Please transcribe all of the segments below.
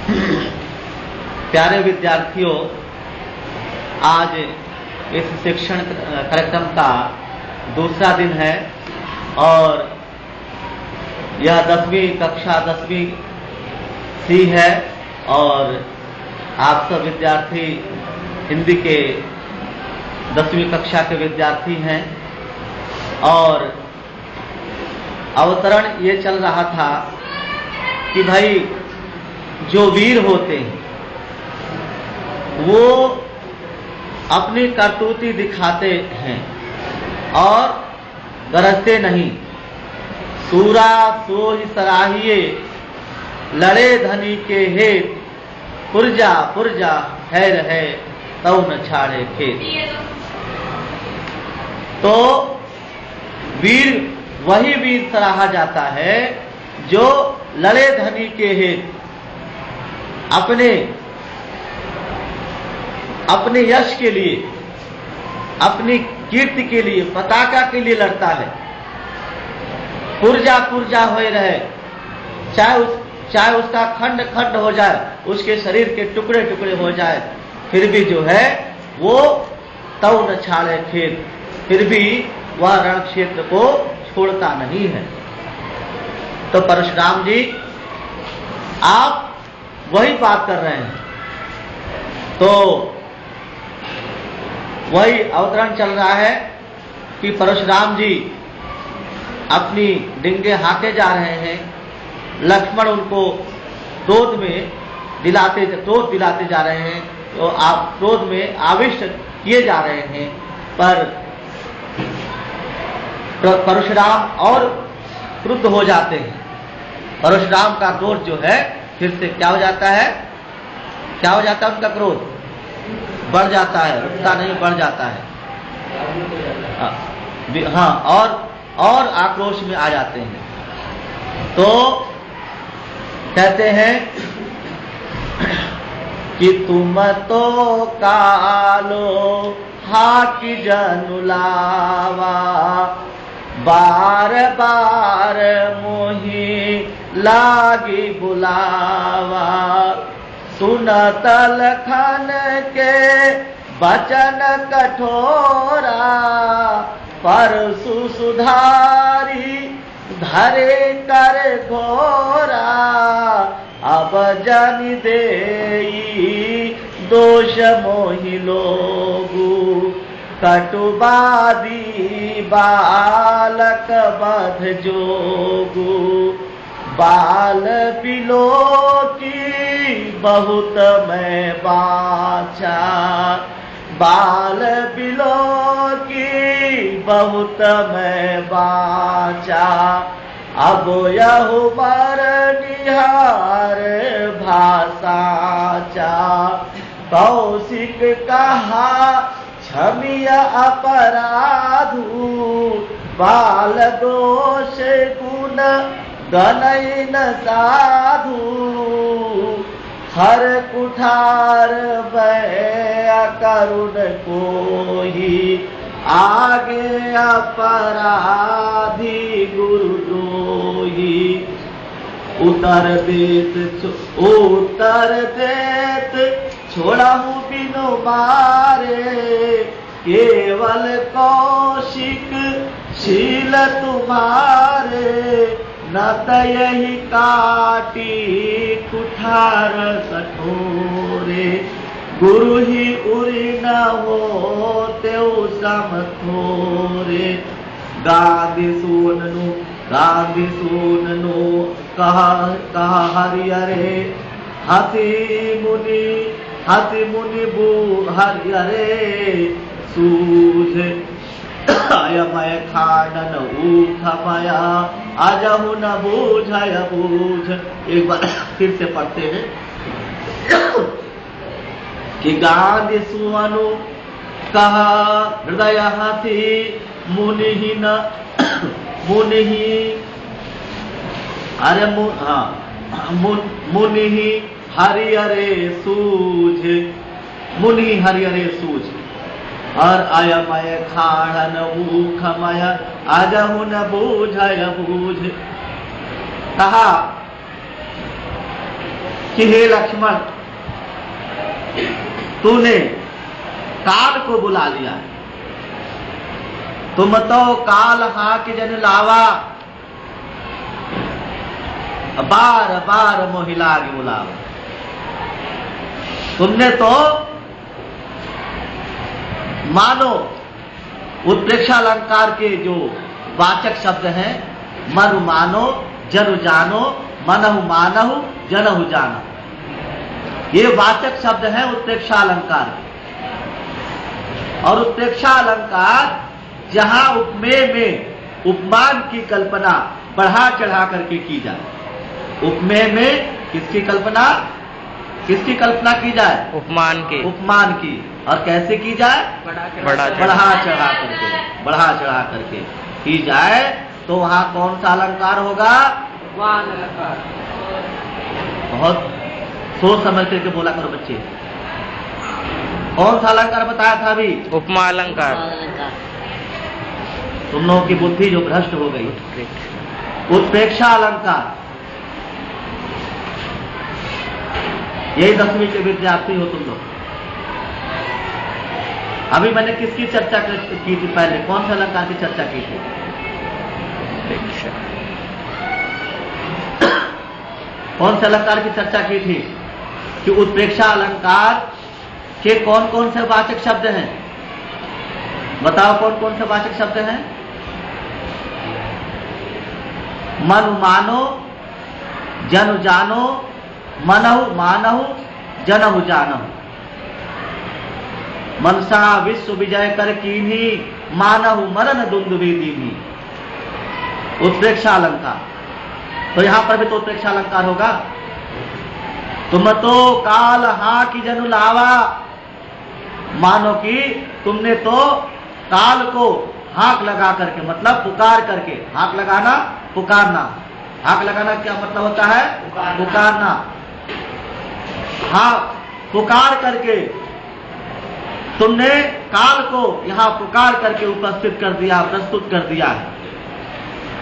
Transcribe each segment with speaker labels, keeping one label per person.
Speaker 1: प्यारे विद्यार्थियों, आज इस शिक्षण कार्यक्रम का दूसरा दिन है और यह 10वीं कक्षा 10वीं सी है और आप सब विद्यार्थी हिंदी के 10वीं कक्षा के विद्यार्थी हैं। और अवतरण ये चल रहा था कि भाई जो वीर होते हैं वो अपनी करतूती दिखाते हैं और गरजते नहीं। सूरा सोहि सराहिए लड़े धनी के हेत, पुरजा पुरजा है रहे तौ न छाड़े खेत। तो वीर वही वीर सराहा जाता है जो लड़े धनी के हेत, अपने यश के लिए, अपनी कीर्ति के लिए, पताका के लिए लड़ता है। पुरजा पुरजा होए रहे, चाहे उसका खंड खंड हो जाए, उसके शरीर के टुकड़े टुकड़े हो जाए, फिर भी जो है वो तौ न छाड़े खेत, फिर भी वह रण क्षेत्र को छोड़ता नहीं है। तो परशुराम जी आप वही बात कर रहे हैं। तो वही अवतरण चल रहा है कि परशुराम जी अपनी डिंगे हाँके जा रहे हैं, लक्ष्मण उनको क्रोध दिलाते जा रहे हैं, तो आप क्रोध में आविष्ट किए जा रहे हैं। पर परशुराम और क्रुद्ध हो जाते हैं। परशुराम का क्रोध जो है फिर से क्या हो जाता है? क्या हो जाता है? उनका क्रोध बढ़ जाता है, रुकता नहीं, बढ़ जाता है। हाँ, और आक्रोश में आ जाते हैं। तो कहते हैं कि तुम तो कालो हाकि जनुलावा, बार बार मोही लागी बुलावा। सुनत लखन के बचन कठोरा, परसु सुधारी धरे कर घोरा। अब जन देई दोष मोहि लोगु, कटुबादी बालक बध जोगु। बाल बिलो की बहुत मैं बाचा, बाल बिलो की बहुत मैं बाचा। अब यहु मर निहार भाषाचा। कौशिक कहा क्षमिया अपराधु, बाल दोष गुण गनई न साधु। हर कुठार भय करुण कोही, आगे अपराधी गुरु द्रोही। उतर देत छोड़हु बिनु मारे, केवल कौशिक शील तुम्हारे। न यही काटी कुठार कठोरे, गुरु ही उरी न हो तेउ सम थोरे। गांधी सुननु कहा हरियरे, हति मुनि बू हरियरे। सूझ अयमय खानन ऊखमया, अजहु न बूझय बूझ। एक बार फिर से पढ़ते हैं कि गांधी सुअनु कहा हृदय हसी, मुनि हरियरे सूझ, मुनि हरियरे सूझ। और अयमय खाड़न ऊखमय, अजहु न बूझय बूझ। कहा कि हे लक्ष्मण, तूने काल को बुला लिया, तुम तो काल हाक जन लावा, बार बार मोहिला बुलावा। तुमने तो मानो उत्प्रेक्षालंकार के जो वाचक शब्द हैं, मनु मानो, जनु जानो, मनहु मानहु, जनहु जानो, ये वाचक शब्द हैं उत्प्रेक्षालंकार। और उत्प्रेक्षालंकार जहां उपमेय में उपमान की कल्पना बढ़ा चढ़ा करके की जाए, उपमेय में किसकी कल्पना की जाए? उपमान की। और कैसे की जाए? बढ़ा चढ़ा करके की जाए। तो वहां कौन सा अलंकार होगा? बहुत सोच समझ करके बोला करो बच्चे। कौन सा अलंकार बताया था अभी? उपमा अलंकार। तुम लोगों की बुद्धि जो भ्रष्ट हो गई, उत्प्रेक्षा अलंकार। यही 10वीं के विद्यार्थी हो तुम लोग। अभी मैंने किसकी चर्चा की थी? पहले कौन से अलंकार की चर्चा की थी? कौन से अलंकार की चर्चा की थी? कि उत्प्रेक्षा अलंकार के कौन कौन से वाचक शब्द हैं? बताओ कौन कौन से वाचक शब्द हैं? मनु मानो, जनु जानो, मनहु मानहु, जनहु जानहु। मनसा विश्व विजय कर कीन्ही, मानहु मरण दुंदुभि दीन्ही। उत्प्रेक्षा अलंकार। तो यहां पर भी तो उत्प्रेक्षा अलंकार होगा। तुम तो काल हाक जनु लावा, मानो कि तुमने तो काल को हाक लगा करके, मतलब पुकार करके। हाक लगाना, पुकारना। हाक लगाना क्या मतलब होता है? पुकारना। हाँ, पुकार करके तुमने काल को यहां पुकार करके उपस्थित कर दिया, प्रस्तुत कर दिया है।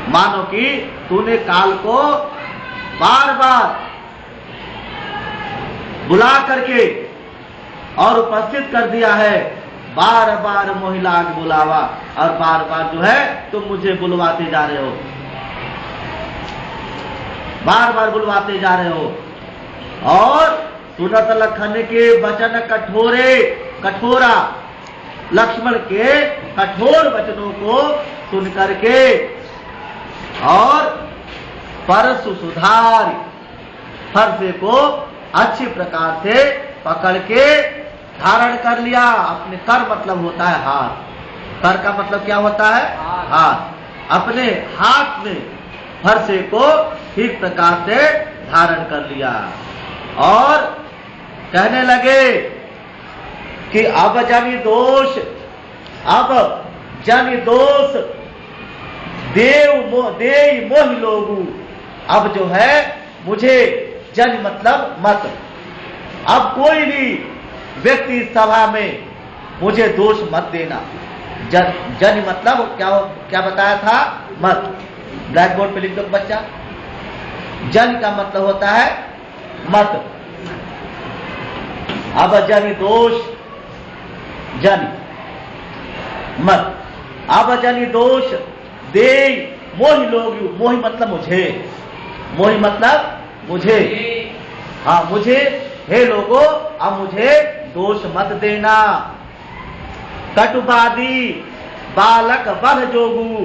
Speaker 1: मानो कि तूने काल को बार बार बुला करके और उपस्थित कर दिया है। बार बार मोहिलाग बुलावा, और बार बार जो है तुम मुझे बुलवाते जा रहे हो, बार बार बुलवाते जा रहे हो। और सुनत लखन के वचन कठोरा, लक्ष्मण के कठोर वचनों को सुन करके और परसु सुधार, फरसे को अच्छी प्रकार से पकड़ के धारण कर लिया। अपने कर मतलब होता है हाथ। कर का मतलब क्या होता है? हाथ। अपने हाथ में फरसे को ठीक प्रकार से धारण कर लिया और कहने लगे कि अब जनि दोष देव मोह लोगू। अब जो है मुझे, जन मतलब मत, अब कोई भी व्यक्ति सभा में मुझे दोष मत देना। जन मतलब क्या बताया था? मत। ब्लैक बोर्ड पे लिख दो बच्चा। जन का मतलब होता है मत। अब जन दोष, जन मत। अब जन दोष दे मोहि लोग। मोहि मतलब मुझे, मोहि मतलब मुझे। हाँ, मुझे, हे लोगों अब मुझे दोष मत देना। कटुवादी बालक बध जोगू।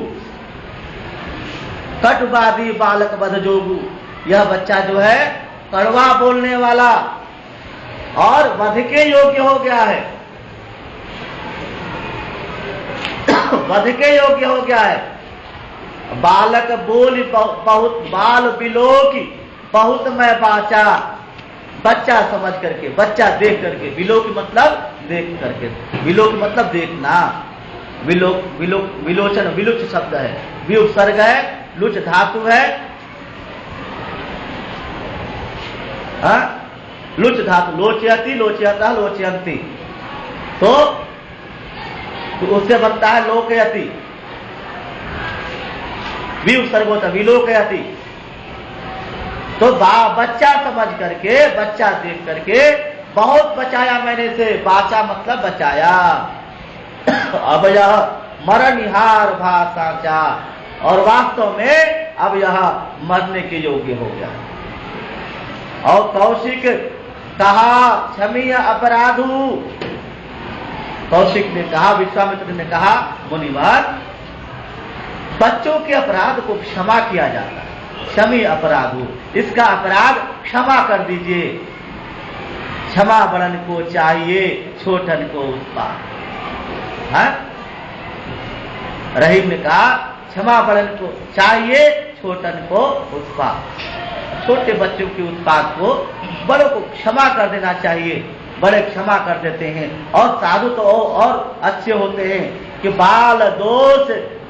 Speaker 1: कटुवादी बालक बध जोगू। यह बच्चा जो है कड़वा बोलने वाला और वध के योग्य हो गया है। वध के योग्य हो गया है। बालक बोल बहुत, बाल बिलोकी बहुत मैं बाचा। बच्चा समझ करके, बच्चा देख करके। विलोक मतलब देख करके। विलोक मतलब देखना। विलोचन विलुच शब्द है। वि उपसर्ग है, लुच धातु है। हाँ, लुच धातु। लोचयति, लोचयता, लोचयंती। तो उससे बनता है लोकयति। वि उपसर्ग होता है विलोकयति। तो बच्चा समझ करके, बच्चा देख करके बहुत बचाया मैंने से, बाचा मतलब बचाया। अब यह मरणिहार भाषा, और वास्तव में अब यह मरने के योग्य हो गया। और कौशिक कहा क्षमीय अपराधु, कौशिक ने कहा, विश्वामित्र ने कहा मुनिवर बच्चों के अपराध को क्षमा किया जाता है, क्षमी अपराधु, इसका अपराध क्षमा कर दीजिए। क्षमा बड़न को चाहिए छोटन को उत्पाद। रहीम ने कहा क्षमा बड़न को चाहिए छोटन को उत्पाद। छोटे बच्चों के उत्पाद को बड़ों को क्षमा कर देना चाहिए, बड़े क्षमा कर देते हैं। और साधु तो और अच्छे होते हैं कि बाल दोष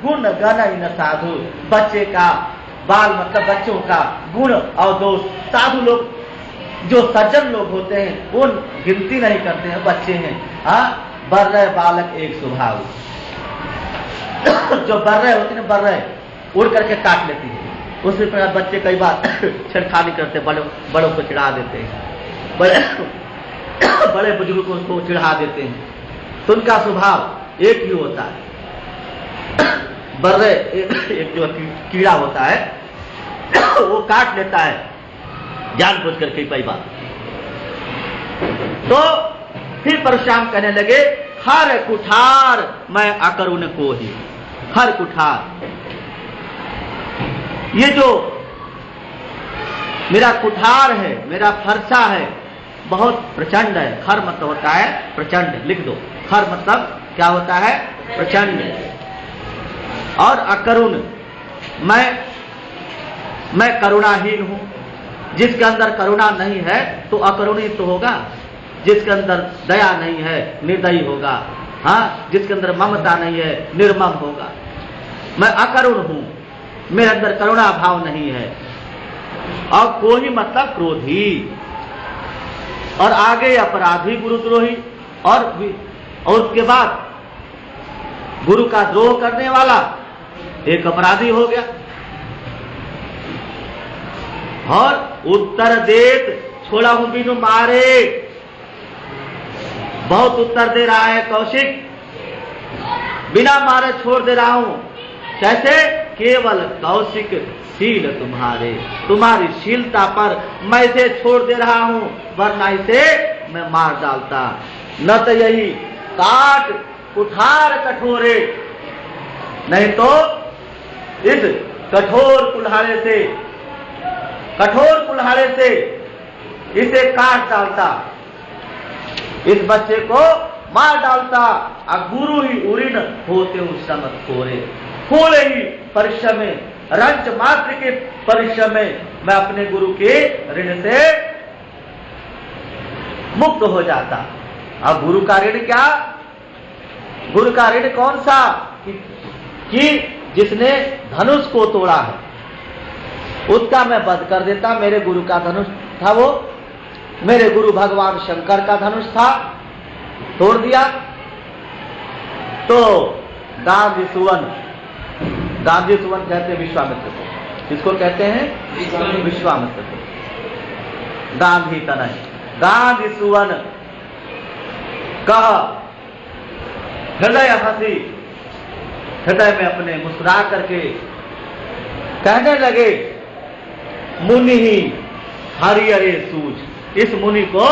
Speaker 1: गुण गण न साधु, बच्चे का बाल मतलब बच्चों का गुण और दोष, साधु लोग जो सज्जन लोग होते हैं वो गिनती नहीं करते हैं, बच्चे हैं। बर्रे बालक एक स्वभाव, जो बर्रे होते हैं बर्रे उड़ करके काट लेती है, उसी प्रकार बच्चे कई बार छेड़खानी करते, बड़ों को चिढ़ा देते हैं, बड़े बुजुर्गों को चिढ़ा देते हैं, तो उनका स्वभाव एक ही होता है। बर्रे एक जो कीड़ा होता है वो काट लेता है जानबूझ करके कई बार। तो फिर परशुराम कहने लगे हर कुठार मैं अकरुण को ही, हर कुठार, ये जो मेरा कुठार है, मेरा फरसा है बहुत प्रचंड है। खर मतलब होता है प्रचंड, लिख दो, खर मतलब क्या होता है प्रचंड। और अकरुण मैं करुणाहीन हूं, जिसके अंदर करुणा नहीं है तो अकरुणी तो होगा, जिसके अंदर दया नहीं है निर्दयी होगा, जिसके अंदर ममता नहीं है निर्मम होगा। मैं अकरुण हूं, मेरे अंदर करुणा भाव नहीं है। और कोई मतलब क्रोधी, और आगे अपराधी गुरुद्रोही, और उसके बाद गुरु का द्रोह करने वाला एक अपराधी हो गया। और उत्तर देत छोड़ा हूं बिनु मारे, बहुत उत्तर दे रहा है कौशिक, बिना मारे छोड़ दे रहा हूं। कैसे? केवल कौशिक शील तुम्हारे, तुम्हारी शीलता पर मैं इसे छोड़ दे रहा हूं, वरना इसे मैं मार डालता। न तो यही काट कुठार कठोरे, नहीं तो इस कठोर कुल्हाड़े से इसे काट डालता, इस बच्चे को मार डालता। गुरु ही उड़िन होते उस समत खोरे, थोड़े ही परिश्रम में, रंच मात्र के परिश्रम में मैं अपने गुरु के ऋण से मुक्त हो जाता। अब गुरु का ऋण क्या? गुरु का ऋण कौन सा? कि जिसने धनुष को तोड़ा है उसका मैं वध कर देता। मेरे गुरु का धनुष था, वो मेरे गुरु भगवान शंकर का धनुष था, तोड़ दिया। तो गांधी सुवन कहते हैं विश्वामित्र को। किसको कहते हैं? विश्वामित्र को। गांधी तनय गांधी सुवन कह हृदय हंसी, हृदय में अपने मुस्कुरा करके कहने लगे मुनि ही हरिहरे सूझ। इस मुनि को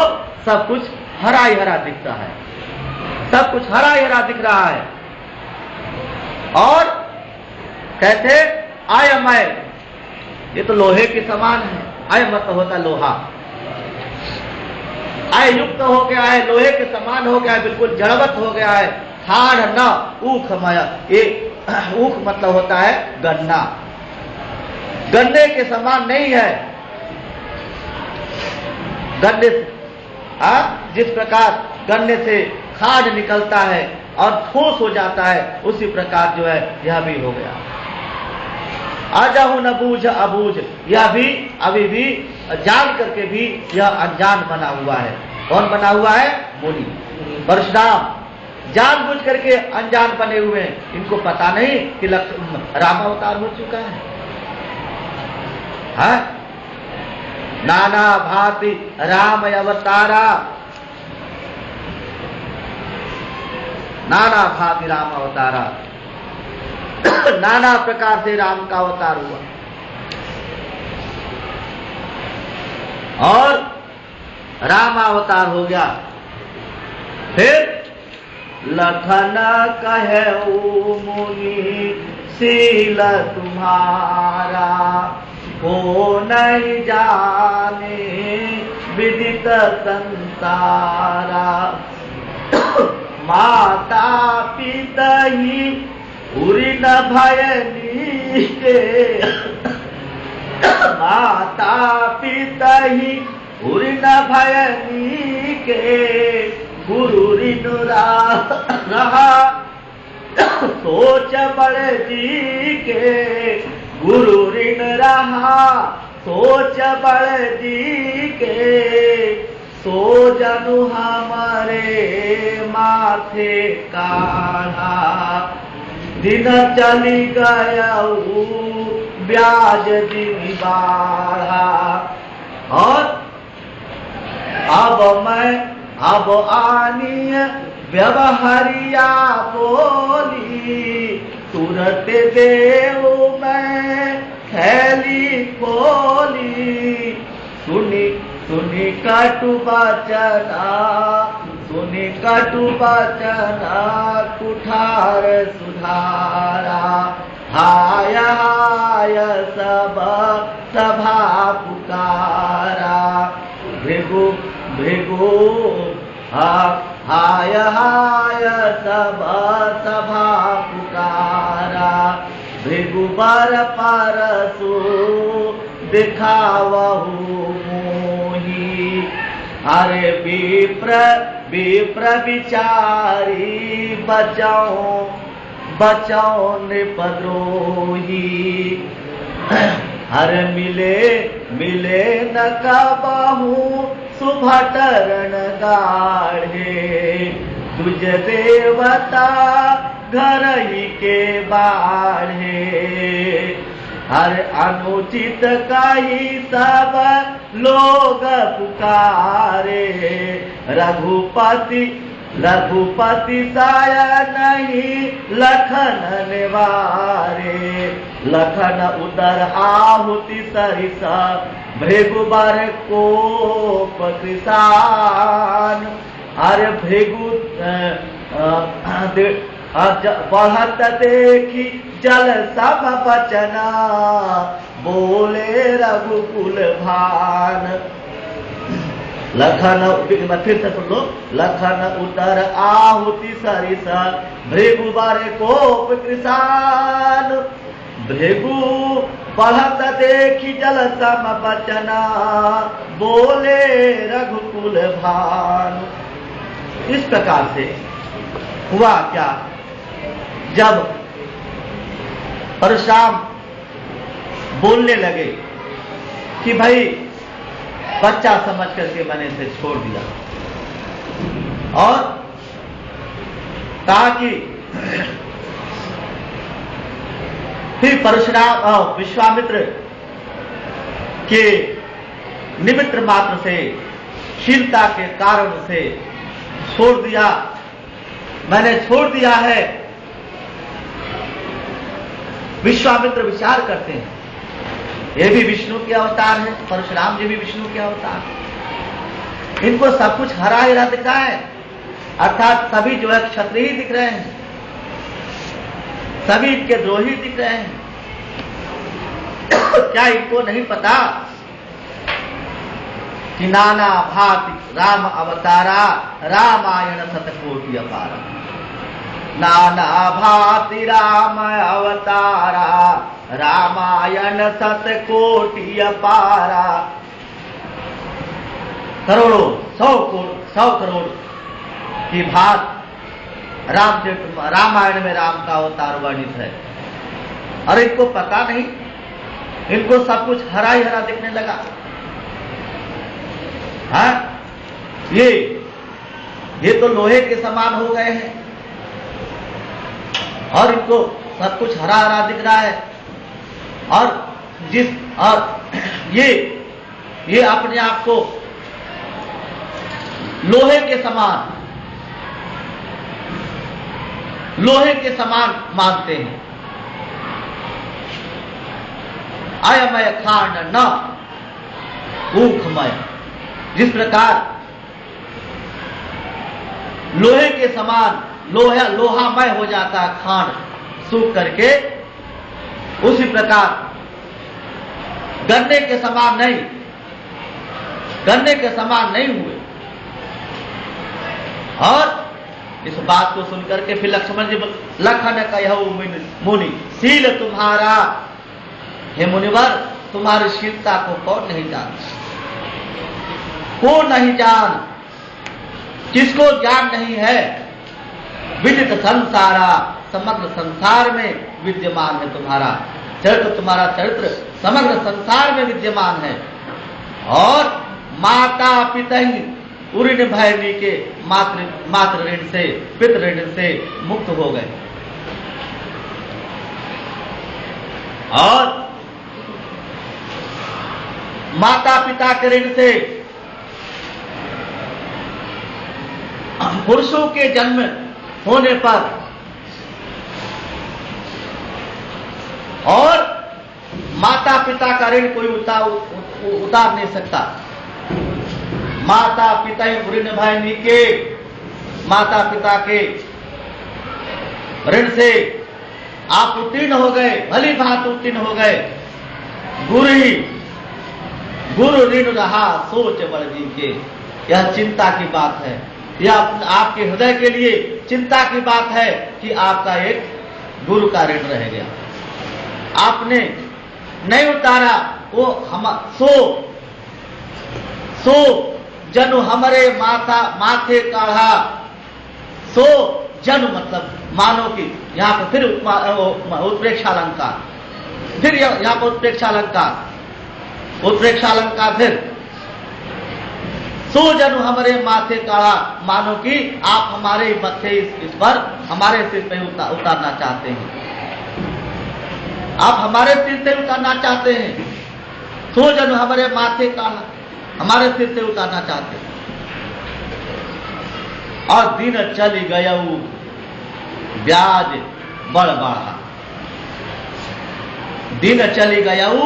Speaker 1: सब कुछ हरा ही हरा दिखता है, सब कुछ हरा ही हरा दिख रहा है। और कहते अयमय, ये तो लोहे के समान है। अय मत होता लोहा, अय युक्त हो गया है, लोहे के समान हो गया है, बिल्कुल जड़वत हो गया है। हाड़ न ऊखमय, ये ऊख मतलब होता है गन्ना, गन्ने के समान नहीं है। गन्ने जिस प्रकार गन्ने से खाद निकलता है और ठोस हो जाता है, उसी प्रकार जो है यह भी हो गया। आजाहु न बूझ अबूझ, यह भी अभी भी जान करके भी यह अनजान बना हुआ है। कौन बना हुआ है? मुनि परशुराम जानबूझ करके अनजान बने हुए हैं। इनको पता नहीं कि राम अवतार हो चुका है। नाना भांति राम अवतारा, नाना भांति राम अवतारा, नाना प्रकार से राम का अवतार हुआ। और रामावतार हो गया। फिर लखन कहऊ मुनि शील तुम्हारा, को नहीं जाने विदित संसारा। माता पिता ही उरी न भय नीके, माता पिता ही उरी न भय नीके। गुरु ऋण रहा सोच बड़े जी के, गुरु ऋण रहा सोच बड़े जी के। सो जनु हमारे माथे काढ़ा, दिन चली गयऊ ब्याज दिन बाढ़ा। और अब आनी व्यवहारिया बोली, तुरंत देव मैं थैली खोली। सुनी कटु बचना, सुनी कटु बचना कुठार सुधारा। हाय हाय सब सभा पुकारा, भृगु भृगु हाय हाय सब सभा पुकारा। भृगुबर परसु दिखावहु मोही, अरे विप्र विचारी बचाओ बचाओ नृपद्रोही। हर मिले न कबहू सुभटरण गाढ़े। तुझ देवता घर ही के बाढ़े, हर अनुचित कही सब लोग पुकारे। रघुपति साया नहीं लखन निवारे। लखन उदर आहुति सरिसा, भृगुबर कोप कृसान। अरे भृगु बढ़त देखी जल सब बचना, बोले रघुकुल भान। लखन फिर से सुन लो। लखन उतर आहुति सरिसा, भृगुबर कोप कृसान। भृगु बढ़त देखी जल सम बचना, बोले रघुकुल भान। इस प्रकार से हुआ क्या, जब परशुराम बोलने लगे कि भाई बच्चा समझ करके मैंने इसे छोड़ दिया, और कहा कि फिर परशुराम और विश्वामित्र के निमित्त मात्र से, शीलता के कारण से छोड़ दिया, मैंने छोड़ दिया है। विश्वामित्र विचार करते हैं ये भी विष्णु के अवतार है, परशुराम जी भी विष्णु के अवतार है। इनको सब कुछ हरा हिरा दिखा है, अर्थात सभी जो है क्षत्रिय ही दिख रहे हैं, सभी इनके द्रोही दिख रहे हैं। क्या इनको नहीं पता कि नाना भांति राम अवतारा, रामायण शतकोटि अपारा। नाना भांति राम अवतारा, रामायण शतकोटि अपारा। करोड़ों 100 करोड़ की भात रामायण में राम का अवतार वर्णित है, और इनको पता नहीं, इनको सब कुछ हरा ही हरा दिखने लगा। हाँ, ये तो लोहे के समान हो गए हैं, और इनको सब कुछ हरा हरा दिख रहा है। और ये ये अपने आप को लोहे के समान मानते हैं। अयमय खांड न ऊखमय, जिस प्रकार लोहे के समान लोहामय हो जाता है खांड सूख करके, उसी प्रकार गन्ने के समान नहीं हुए। और इस बात को सुनकर के फिर लक्ष्मण जी लखन कहु मुनि शील तुम्हारा, हे मुनिवर तुम्हारी शीलता को कौन नहीं जान, किसको ज्ञान नहीं है। विदित संसारा, समग्र संसार में विद्यमान है तुम्हारा चरित्र, तुम्हारा चरित्र समग्र संसार में विद्यमान है। और माता पिता ऋण भयनी के मातृ ऋण से पितृ ऋण से मुक्त हो गए। और माता पिता के ऋण से पुरुषों के जन्म होने पर और माता पिता का ऋण कोई उतार नहीं सकता। माता पिता ऋण भयनी के, माता पिता के ऋण से आप उत्तीर्ण हो गए, भली भांत उत्तीर्ण हो गए। गुरु ऋण रहा सोच बड़ जी के, यह चिंता की बात है, यह आपके हृदय के लिए चिंता की बात है कि आपका एक गुरु का ऋण रह गया, आपने नहीं उतारा। वो हम सो जनु हमारे माथे काढ़ा, सो जनु मतलब मानो कि यहाँ पर फिर उत्प्रेक्षालंकार, फिर यहाँ पर उत्प्रेक्षालंकार फिर सो जनु हमारे माथे काढ़ा, मानो कि आप हमारे मत्थे इस पर हमारे सिर पे उतारना चाहते हैं, आप हमारे सिर से उतारना चाहते हैं। सो जनु हमारे माथे काढ़ा, हमारे सिर से उतारना चाहते हैं। और दिन चली गयऊ ब्याज बढ़ बढ़ा, दिन चली गयऊ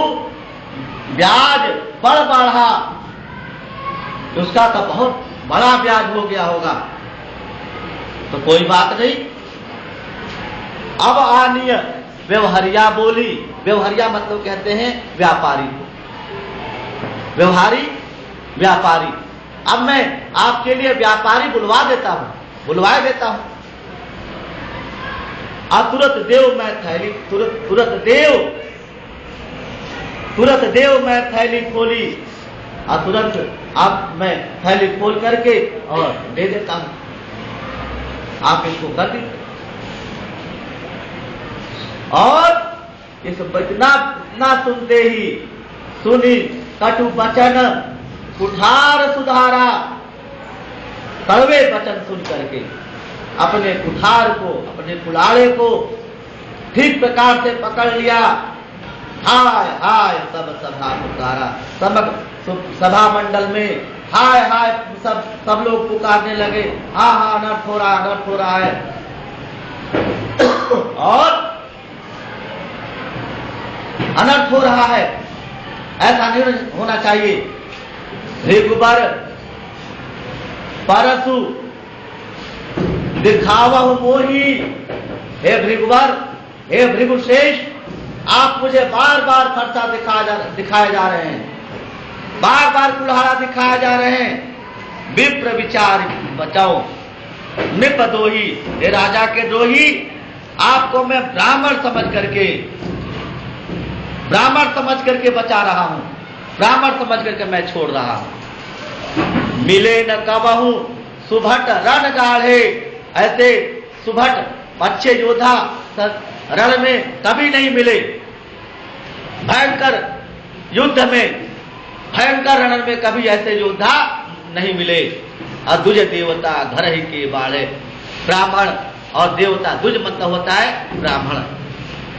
Speaker 1: ब्याज बढ़ बढ़ा, उसका तो बहुत बड़ा ब्याज हो गया होगा। तो कोई बात नहीं, अब आनीय व्यवहारिया बोली। व्यवहारिया मतलब कहते हैं व्यापारी, व्यवहारी व्यापारी। अब मैं आपके लिए व्यापारी बुलवा देता हूं, बुलवा देता हूं। और तुरंत देव मैं थैली, तुरंत देव मैं थैली खोली, और तुरंत अब मैं थैली खोल करके और दे देता हूं, आप इसको कर दीजिए। और इस वचना ना सुनते ही सुनी कटु वचन कुठार सुधारा, कड़वे वचन सुन करके अपने कुठार को, अपने कुलाड़े को ठीक प्रकार से पकड़ लिया। हाय हाय सब सभा पुकारा, सभा मंडल में हाय हाय सब लोग पुकारने लगे, हाँ हाँ अनर्थ हो रहा है। और अनर्थ हो रहा है, ऐसा नहीं होना चाहिए। भृगुबर परसु दिखावहु मोही, हे भृगुबर, हे भृगुश्रेष्ठ, आप मुझे बार बार फरसा दिखाए जा रहे हैं, बार बार कुल्हाड़ा दिखाए जा रहे हैं। विप्र विचार बचाओ निपदोही, हे राजा के द्रोही, आपको मैं ब्राह्मण समझ करके बचा रहा हूं, ब्राह्मण समझ करके मैं छोड़ रहा हूं। मिले न कबहू सुभट रण गाढ़े, ऐसे सुभट अच्छे योद्धा रण में कभी नहीं मिले। भयंकर युद्ध में, भयंकर रण में कभी ऐसे योद्धा नहीं मिले। और दुज देवता घर ही के बाढ़े, ब्राह्मण और देवता, दुज मतलब होता है ब्राह्मण।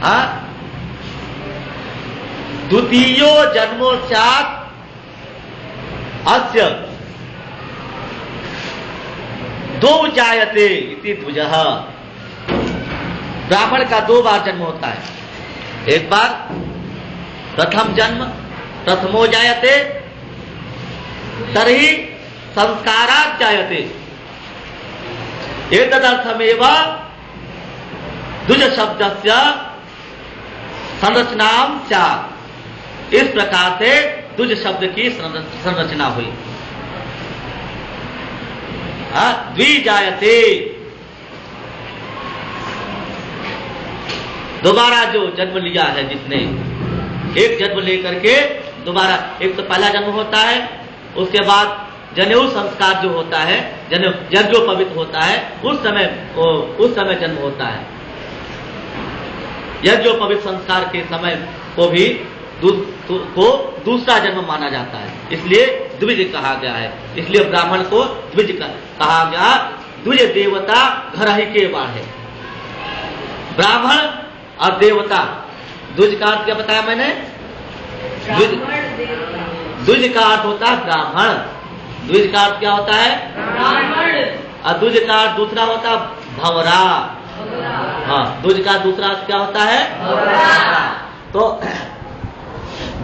Speaker 1: हाँ, द्वितीयो जन्मोच्चात अस्य दो जायते इति द्विजः। ब्राह्मण का 2 बार जन्म होता है। एक बार प्रथम जन्म प्रथमो जायते तर्हि संस्कारात् जायते एतदर्थमेव द्विज शब्दस्य संरचना स्यात्। इस प्रकार से द्विज शब्द की संरचना हुई। द्विजायते दोबारा जो जन्म लिया है जिसने, एक जन्म लेकर के दोबारा, एक तो पहला जन्म होता है, उसके बाद जनेऊ संस्कार जो होता है, यज्ञोपवीत होता है, उस समय जन्म होता है। यज्ञोपवीत संस्कार के समय को भी दूसरा जन्म माना जाता है, इसलिए द्विज कहा गया है। इसलिए ब्राह्मण को द्विज कहा गया। द्विज देवता घर ही के बाढ़ है। ब्राह्मण और देवता, द्विज का अर्थ क्या बताया मैंने? द्विज का अर्थ होता है ब्राह्मण। द्विज का अर्थ क्या होता है? ब्राह्मण। और द्विज का अर्थ दूसरा होता है भंवरा। हाँ, द्विज का दूसरा अर्थ क्या होता है? भंवरा। तो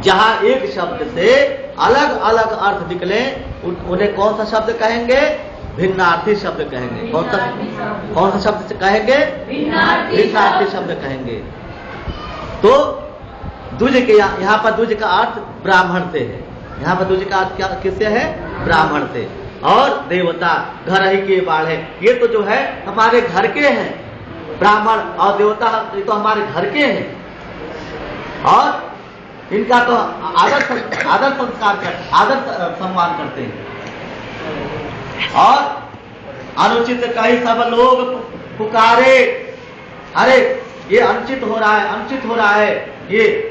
Speaker 1: जहां एक शब्द से अलग अलग अर्थ निकले उन्हें कौन सा शब्द कहेंगे? भिन्नार्थी शब्द कहेंगे। कौन सा शब्द कहेंगे? भिन्नार्थी शब्द कहेंगे। तो द्विज के यहाँ पर द्विज का अर्थ ब्राह्मण से है। यहाँ पर द्विज का अर्थ क्या किससे है? ब्राह्मण से। और देवता घर ही के बाढ़ है। ये तो जो है हमारे घर के हैं। ब्राह्मण और देवता ये तो हमारे घर के हैं और इनका तो आदर सम्मान करते हैं। और अनुचित कहीं सब लोग पुकारे, अरे ये अनुचित हो रहा है, अनुचित हो रहा है, ये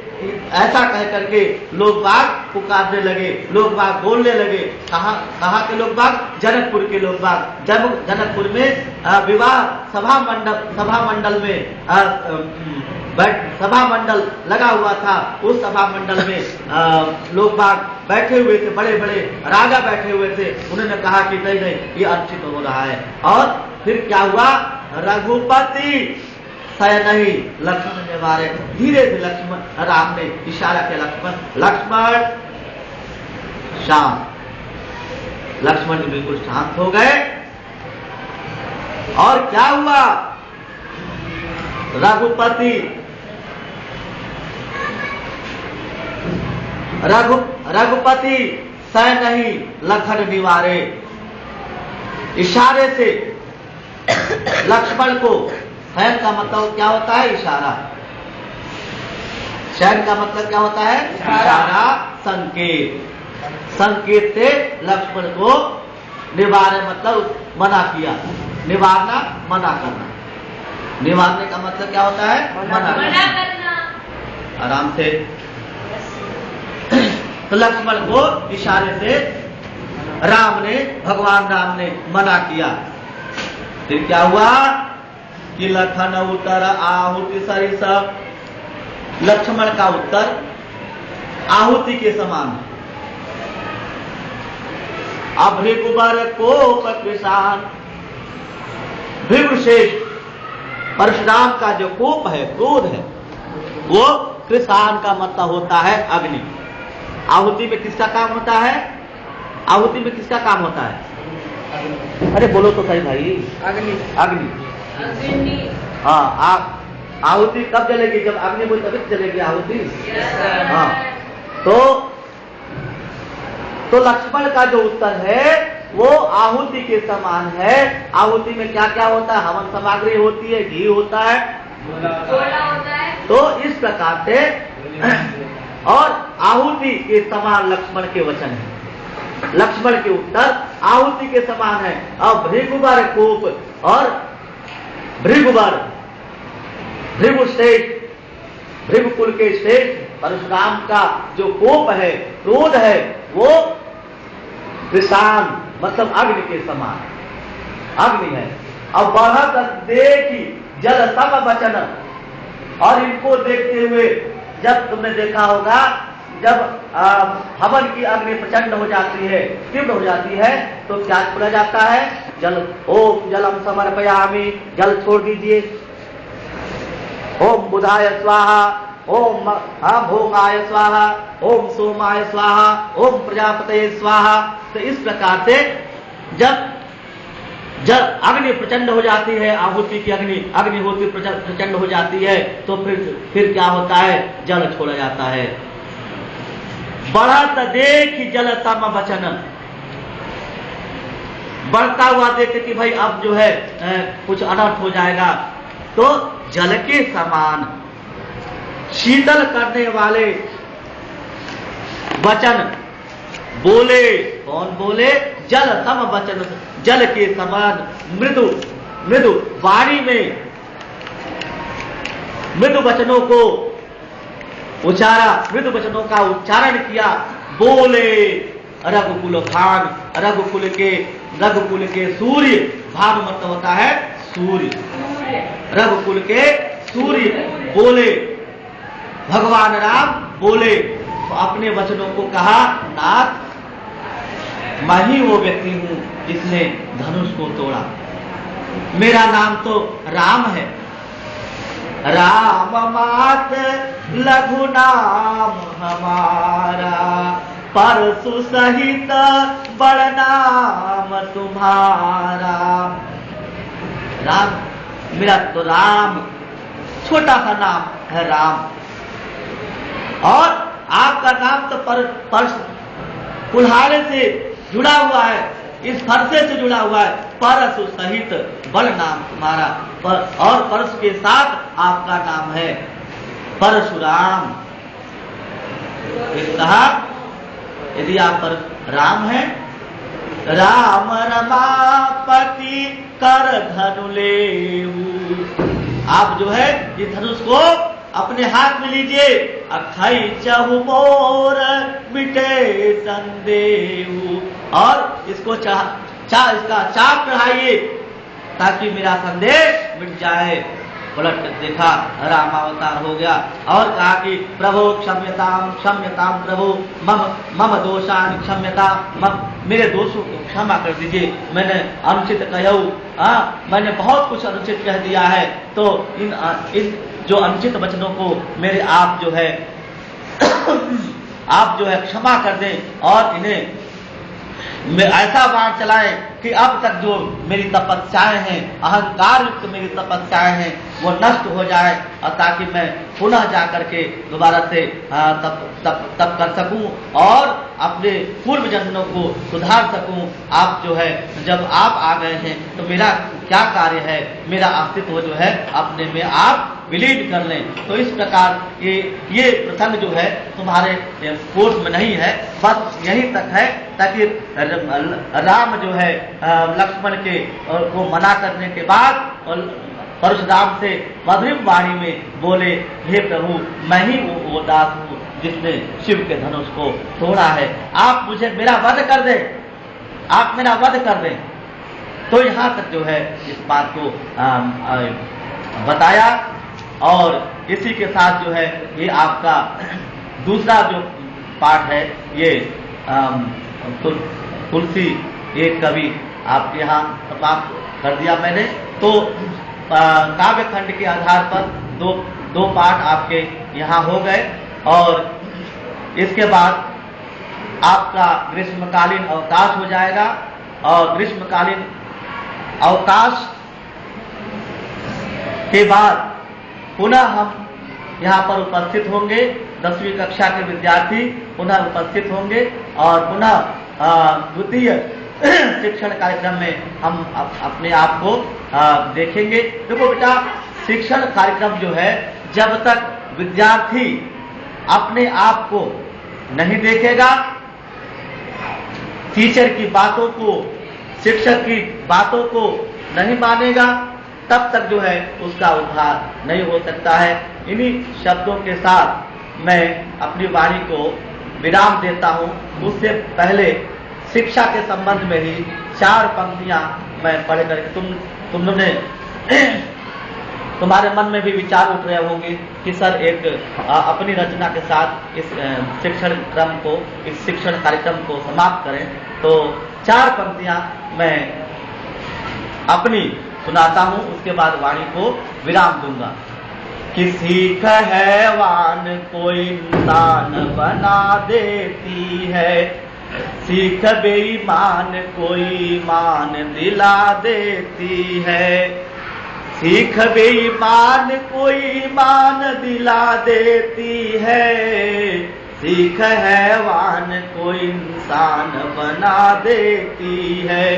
Speaker 1: ऐसा कह करके लोग बाग पुकारने लगे, लोग बाग बोलने लगे। कहाँ के लोग बाग? जनकपुर के लोग बाग। जब जनकपुर में विवाह सभा मंडल में सभा मंडल लगा हुआ था, उस सभा मंडल में लोग बाग बैठे हुए थे, बड़े बड़े राजा बैठे हुए थे। उन्होंने कहा कि नहीं नहीं, ये अनुचित हो रहा है। और फिर क्या हुआ? रघुपति सय नहीं लक्ष्मण ने मारे। धीरे से लक्ष्मण, राम ने इशारा किया लक्ष्मण शांत। लक्ष्मण जी बिल्कुल शांत हो गए। और क्या हुआ? रघुपति सह नहीं लखन निवारे। इशारे से लक्ष्मण को, सैन का मतलब क्या होता है? इशारा। सैन का मतलब क्या होता है? इशारा, संकेत। संकेत से लक्ष्मण को निवारे मतलब मना किया। निवारना, मना करना। निवारने का मतलब क्या होता है? मना करना। आराम से। तो लक्ष्मण को इशारे से भगवान राम ने मना किया। फिर क्या हुआ कि लखन उत्तर आहुति सरिस। लक्ष्मण का उत्तर आहुति के समान। अभृगुबर कोप कृषाण। भृगुश्रेष्ठ परशुराम का जो कोप है, क्रोध है, वो कृषाण का मतलब होता है अग्नि। आहुति में किसका काम होता है? आहुति में किसका काम होता है? अरे बोलो तो सही भाई। अग्नि। अग्नि। हाँ, आहुति कब जलेगी? जब अग्नि बोल तभी जलेगी आहुति। हाँ, तो लक्ष्मण का जो उत्तर है वो आहुति के समान है। आहुति में क्या क्या होता है? हवन सामग्री होती है, घी होता है, गोला होता है। तो इस प्रकार से और आहुति के समान लक्ष्मण के वचन है। लक्ष्मण के उत्तर आहुति के समान है। और भृगुबर कोप और भृगुबर, भृगुश्रेष्ठ, भृगुकुल के श्रेष्ठ परशुराम का जो कोप है, क्रोध है, वो कृषाण मतलब अग्नि के समान अग्नि है। अब बढ़त देखी जल सब बचन। और इनको देखते हुए, जब तुमने देखा होगा जब हवन की अग्नि प्रचंड हो जाती है, तीव्र हो जाती है, तो क्या खोला जाता है? जल। ओम जलम समर्पयामि, जल छोड़ दीजिए। ओम बुधाय स्वाहा, ओम भोगाय स्वाहा, ओम सोमाय स्वाहा, ओम प्रजापतये स्वाहा। तो इस प्रकार से जब अग्नि प्रचंड हो जाती है, आहुति की अग्निहोत्री प्रचंड हो जाती है, तो फिर क्या होता है? जल छोड़ा जाता है। बढ़त देख जल सम वचन, बढ़ता हुआ देखे कि भाई अब जो है कुछ अनर्थ हो जाएगा, तो जल के समान शीतल करने वाले वचन बोले। कौन बोले? जल सम वचन, जल के समान मृदु मृदु वाणी में मृदु वचनों को उच्चारा, मृदु वचनों का उच्चारण किया। बोले रघुकुल भान, रघुकुल के सूर्य, भान मतलब होता है सूर्य, रघुकुल के सूर्य बोले, भगवान राम बोले। तो अपने वचनों को कहा, नाथ मैं ही वो व्यक्ति हूं जिसने धनुष को तोड़ा, मेरा नाम तो राम है। राम मात लघु नाम हमारा, परसु सहित बड़ नाम तुम्हारा। राम, मेरा तो राम, छोटा सा नाम है राम, और आपका नाम तो परस कुल्हाड़े से जुड़ा हुआ है, इस फरसे से जुड़ा हुआ है। परसु सहित बड़ नाम तुम्हारा, और परसु के साथ आपका नाम है परशुराम। कहा यदि आप राम हैं, राम रमापति कर धनु लेऊ, आप जो है ये धनुष को अपने हाथ में लीजिए। अखाई चहु मोर मिटे संदेहु, और इसको इसका चाप चढ़ाइए ताकि मेरा संदेश मिट जाए। पलट कर देखा, रामावतार हो गया, और कहा कि प्रभु क्षम्यताम क्षम्यताम प्रभु मम दोषान क्षम्यता, मेरे दोषों को क्षमा कर दीजिए। मैंने अनुचित कहूँ, मैंने बहुत कुछ अनुचित कह दिया है, तो इन जो अनुचित वचनों को मेरे आप जो है क्षमा कर दें, और इन्हें ऐसा बाण चलाएं कि अब तक जो मेरी तपस्याएं हैं, अहंकार युक्त मेरी तपस्याएं हैं, वो नष्ट हो जाए, और ताकि मैं पुनः जा करके दोबारा से तप कर सकूं और अपने पूर्व जन्मों को सुधार सकूं। आप जो है जब आप आ गए हैं तो मेरा क्या कार्य है, मेरा अस्तित्व जो है अपने में आप विलीन कर लें। तो इस प्रकार ये प्रसंग जो है तुम्हारे कोर्स में नहीं है, बस यहीं तक है, ताकि राम जो है लक्ष्मण के को मना करने के बाद परशुराम से मधुर वाणी में बोले, हे प्रभु मैं ही वो दास हूँ जिसने शिव के धनुष को तोड़ा है, आप मुझे मेरा वध कर दें, आप मेरा वध कर दें। तो यहाँ तक जो है इस बात को बताया, और इसी के साथ जो है ये आपका दूसरा जो पाठ है, ये तुलसी एक कवि आपके यहाँ समाप्त कर दिया मैंने। तो काव्य खंड के आधार पर दो पाठ आपके यहाँ हो गए, और इसके बाद आपका ग्रीष्मकालीन अवकाश हो जाएगा, और ग्रीष्मकालीन अवकाश के बाद पुनः हम यहाँ पर उपस्थित होंगे, 10वीं कक्षा के विद्यार्थी पुनः उपस्थित होंगे, और पुनः द्वितीय शिक्षण कार्यक्रम में हम अपने आप को देखेंगे। देखो बेटा, शिक्षण कार्यक्रम जो है, जब तक विद्यार्थी अपने आप को नहीं देखेगा, टीचर की बातों को, शिक्षक की बातों को नहीं मानेगा, तब तक जो है उसका उद्धार नहीं हो सकता है। इन्हीं शब्दों के साथ मैं अपनी वाणी को विराम देता हूँ। उससे पहले शिक्षा के संबंध में ही 4 पंक्तियां मैं पढ़ करके तुम लोगों ने तुम्हारे मन में भी विचार उठ रहे होंगे कि सर एक अपनी रचना के साथ इस शिक्षण क्रम को, इस शिक्षण कार्यक्रम को समाप्त करें। तो 4 पंक्तियां मैं अपनी सुनाता हूं, उसके बाद वाणी को विराम दूंगा। कि सीख हैवान कोई इंसान बना देती है, सीख बेईमान कोई ईमान दिला देती है, सीख बेईमान कोई ईमान दिला देती है, सीख हैवान कोई इंसान बना देती है।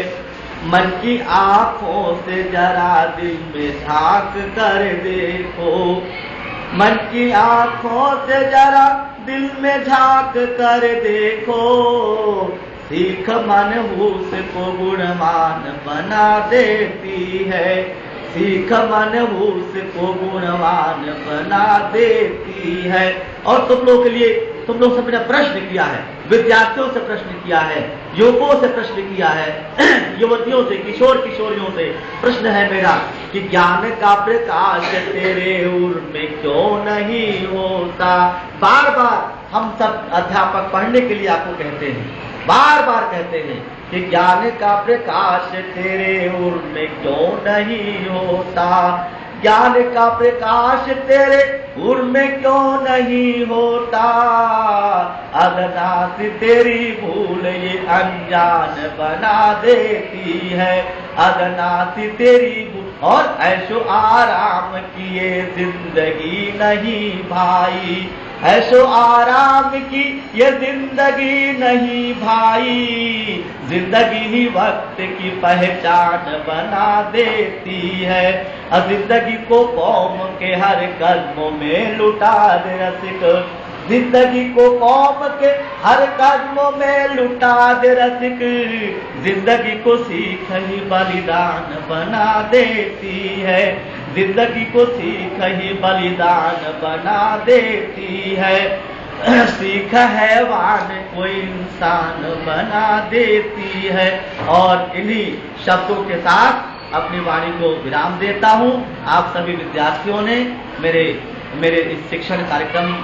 Speaker 1: मन की आंखों से जरा दिल में झांक कर देखो, मन की आंखों से जरा दिल में झांक कर देखो, सीख मनहूस को गुणवान बना देती है, सीख मनहूस को गुणवान बना देती है। और तुम लोगों के लिए, तुम लोग सबने प्रश्न किया है, विद्यार्थियों से प्रश्न किया है, युवकों से प्रश्न किया है, युवतियों से, किशोर किशोरियों से प्रश्न है मेरा कि ज्ञान का प्रकाश तेरे उर में क्यों नहीं होता। बार बार हम सब अध्यापक पढ़ने के लिए आपको कहते हैं, बार बार कहते हैं कि ज्ञान का प्रकाश तेरे उर में क्यों नहीं होता, ज्ञान का प्रकाश तेरे उर में क्यों नहीं होता, अगनासी तेरी भूल ये अनजान बना देती है, अगनासी तेरी भूल। और ऐशो आराम की ये जिंदगी नहीं भाई, ऐशो आराम की ये जिंदगी नहीं भाई, जिंदगी ही वक्त की पहचान बना देती है, जिंदगी को कौम के हर कदमों में लुटा दे रसिक, जिंदगी को कौम के हर कदमों में लुटा दे रसिक, जिंदगी को सीख ही बलिदान बना देती है, जिंदगी को सीख ही बलिदान बना देती है, सीख हैवान कोई इंसान बना देती है। और इन्हीं शब्दों के साथ अपनी वाणी को विराम देता हूं। आप सभी विद्यार्थियों ने मेरे इस शिक्षण कार्यक्रम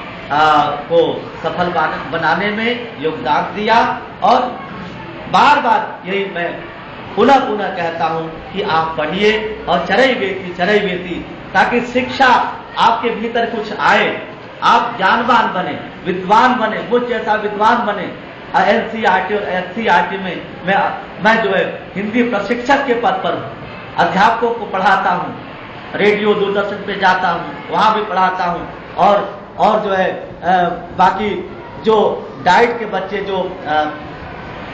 Speaker 1: को सफल बनाने में योगदान दिया, और बार बार यही मैं पुनः पुनः कहता हूं कि आप पढ़िए और चरई बेती, ताकि शिक्षा आपके भीतर कुछ आए, आप ज्ञानवान बने, विद्वान बने, मुझ जैसा विद्वान बने। एनसीईआरटी और एससीईआरटी में मैं जो है हिंदी प्रशिक्षक के पद पर अध्यापकों को पढ़ाता हूँ, रेडियो दूरदर्शन पे जाता हूँ, वहां भी पढ़ाता हूँ, और जो है बाकी जो डाइट के बच्चे, जो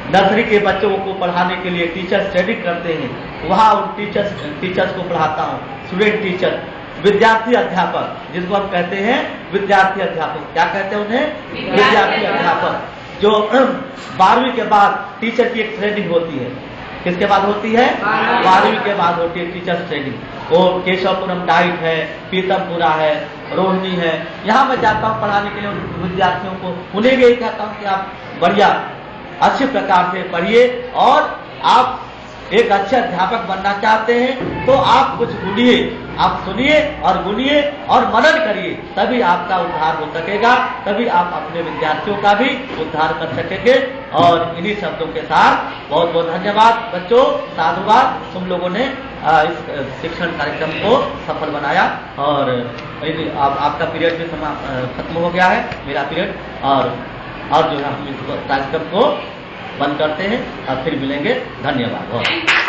Speaker 1: नर्सरी के बच्चों को पढ़ाने के लिए टीचर्स ट्रेनिंग करते हैं, वहां उन टीचर्स को पढ़ाता हूँ, स्टूडेंट टीचर, विद्यार्थी अध्यापक, जिसको हम कहते हैं विद्यार्थी अध्यापक। क्या कहते हैं उन्हें? विद्यार्थी अध्यापक। जो 12वीं के बाद टीचर की एक ट्रेनिंग होती है, किसके बाद होती है? 12वीं के बाद होती है टीचर्स ट्रेनिंग। वो केशवपुरम डाइट है, पीतमपुरा है, रोहिणी है, यहाँ मैं जाता हूँ पढ़ाने के लिए विद्यार्थियों को। उन्हें भी यही कहता हूँ कि आप बढ़िया अच्छे प्रकार से पढ़िए, और आप एक अच्छे अध्यापक बनना चाहते हैं तो आप कुछ ढूंढिए, आप सुनिए और गुनिए और मनन करिए, तभी आपका उद्धार हो सकेगा, तभी आप अपने विद्यार्थियों का भी उद्धार कर सकेंगे। और इन्हीं शब्दों के साथ बहुत बहुत धन्यवाद बच्चों, साधुवाद, तुम लोगों ने इस शिक्षण कार्यक्रम को सफल बनाया। और आपका पीरियड भी खत्म हो गया है, मेरा पीरियड, और जो है हम इस कार्यक्रम को बंद करते हैं और फिर मिलेंगे। धन्यवाद।